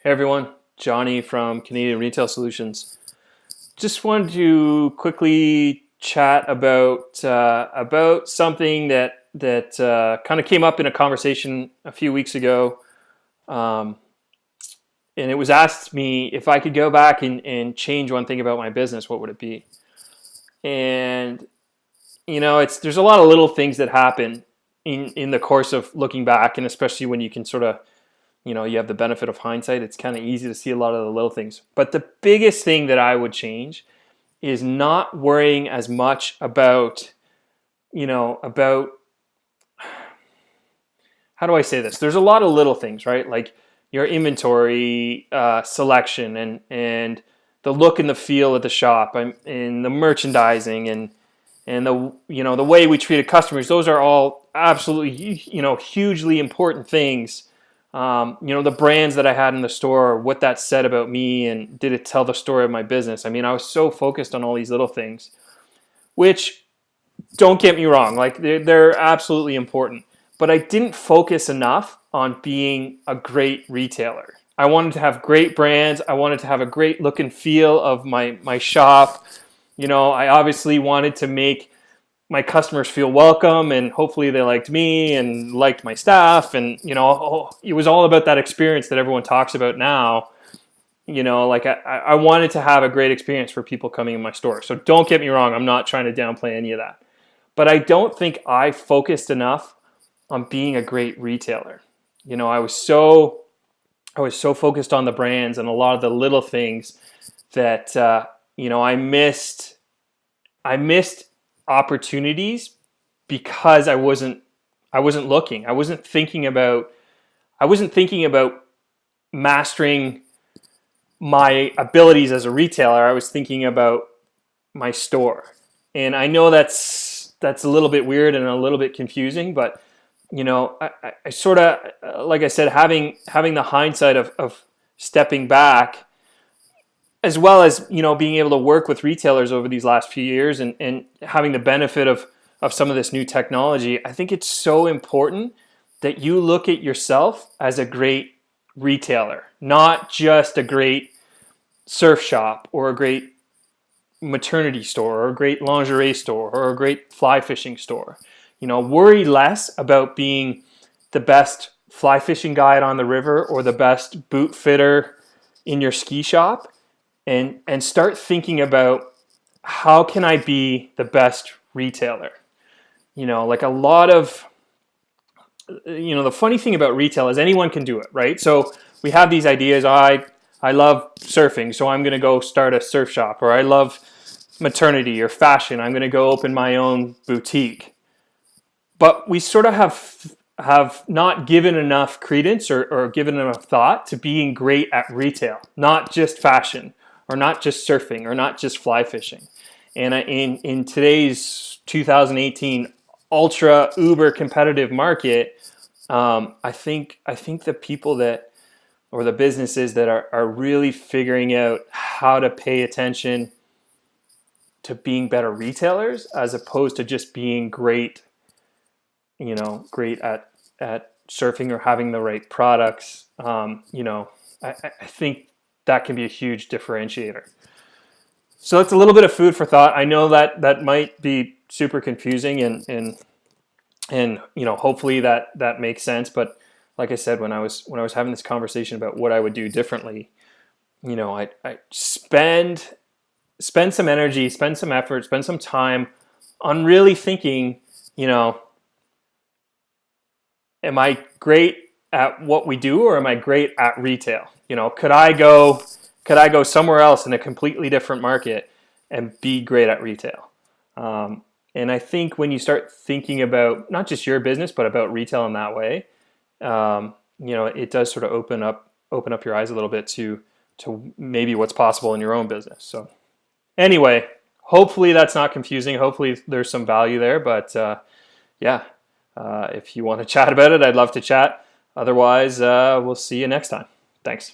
Hey everyone, Johnny from Canadian Retail Solutions. Just wanted to quickly chat about something that kind of came up in a conversation a few weeks ago, um, and it was asked me if I could go back and change one thing about my business, what would it be? And it's there's a lot of little things that happen in the course of looking back, and especially when you can sort of you have the benefit of hindsight. It's kind of easy to see a lot of the little things. But the biggest thing that I would change is not worrying as much about, about how do I say this? There's a lot of little things, right? Like your inventory selection and the look and the feel of the shop and the merchandising and the way we treated customers. Those are all absolutely hugely important things. The brands that I had in the store, what that said about me, and did it tell the story of my business? I mean, I was so focused on all these little things, which, don't get me wrong, like they're absolutely important. But I didn't focus enough on being a great retailer. I wanted to have great brands. I wanted to have a great look and feel of my shop. I obviously wanted to make my customers feel welcome, and hopefully they liked me and liked my staff, and it was all about that experience that everyone talks about now. Like I wanted to have a great experience for people coming in my store. So don't get me wrong, I'm not trying to downplay any of that, but I don't think I focused enough on being a great retailer. I was so focused on the brands and a lot of the little things that I missed opportunities because I wasn't looking. I wasn't thinking about mastering my abilities as a retailer. I was thinking about my store. And I know that's a little bit weird and a little bit confusing, but I sort of, like I said, having the hindsight of stepping back, as well as being able to work with retailers over these last few years and having the benefit of some of this new technology. I think it's so important that you look at yourself as a great retailer, not just a great surf shop or a great maternity store or a great lingerie store or a great fly fishing store. Worry less about being the best fly fishing guide on the river or the best boot fitter in your ski shop, and start thinking about, how can I be the best retailer? Like a lot of, the funny thing about retail is anyone can do it, right? So we have these ideas. I love surfing, so I'm going to go start a surf shop. Or I love maternity or fashion, I'm going to go open my own boutique. But we sort of have not given enough credence or given enough thought to being great at retail, not just fashion, or not just surfing, or not just fly fishing. And in today's 2018 ultra uber competitive market, I think the people that, or the businesses that are really figuring out how to pay attention to being better retailers, as opposed to just being great at surfing or having the right products. I think that can be a huge differentiator. So it's a little bit of food for thought. I know that might be super confusing, and hopefully that makes sense. But like I said, when I was having this conversation about what I would do differently, I spend some energy, spend some effort, spend some time on really thinking, am I great at what we do, or am I great at retail? Could I go somewhere else in a completely different market and be great at retail? And I think when you start thinking about not just your business, but about retail in that way, it does sort of open up your eyes a little bit to maybe what's possible in your own business. So anyway, hopefully that's not confusing. Hopefully there's some value there. But if you want to chat about it, I'd love to chat. Otherwise, we'll see you next time. Thanks.